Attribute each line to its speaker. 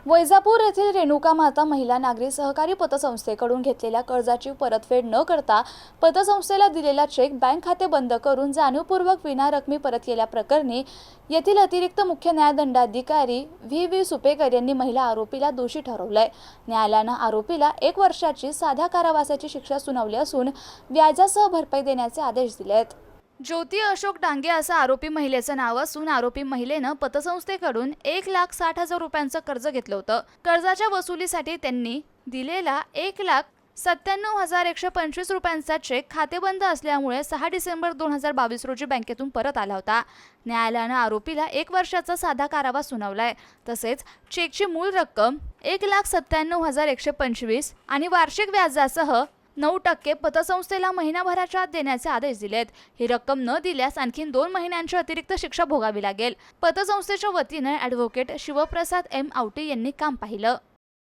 Speaker 1: वैजापूर येथील रेणुका माता महिला नागरी सहकारी पतसंस्थेकडून घेतलेल्या कर्जाची परतफेड न करता पतसंस्थेला दिलेला चेक बँक खाते बंद करून जाणीवपूर्वक विना रकमी परत केल्याप्रकरणी येथील अतिरिक्त मुख्य न्यायदंडाधिकारी व्ही सुपेकर यांनी महिला आरोपीला दोषी ठरवलंय। न्यायालयानं आरोपीला 1 वर्षाची साध्या कारावासाची शिक्षा सुनावली असून व्याजासह भरपाई देण्याचे आदेश दिले आहेत। ज्योती अशोक डांगे असं आरोपी महिलेचं नाव असून आरोपी महिलेनं पतसंस्थेकडून 1,60,000 रुपयांचं कर्ज घेतलं होतं। कर्जाच्या वसुलीसाठी त्यांनी दिलेला 1,97,125 रुपयांचा चेक खातेबंद असल्यामुळे 6 डिसेंबर 2022 रोजी बँकेतून परत आला होता। न्यायालयानं आरोपीला 1 वर्षाचा साधा कारावास सुनावलाय। तसेच चेकची मूळ रक्कम 1,97,125 आणि वार्षिक व्याजासह 9% पतसंस्थेला महिनाभराच्या आत देण्याचे आदेश दिलेत। ही रक्कम न दिल्यास आणखी 2 महिन्यांची अतिरिक्त शिक्षा भोगावी लागेल। पतसंस्थेच्या वतीने ॲडव्होकेट शिवप्रसाद एम आवटी यांनी काम पाहिलं।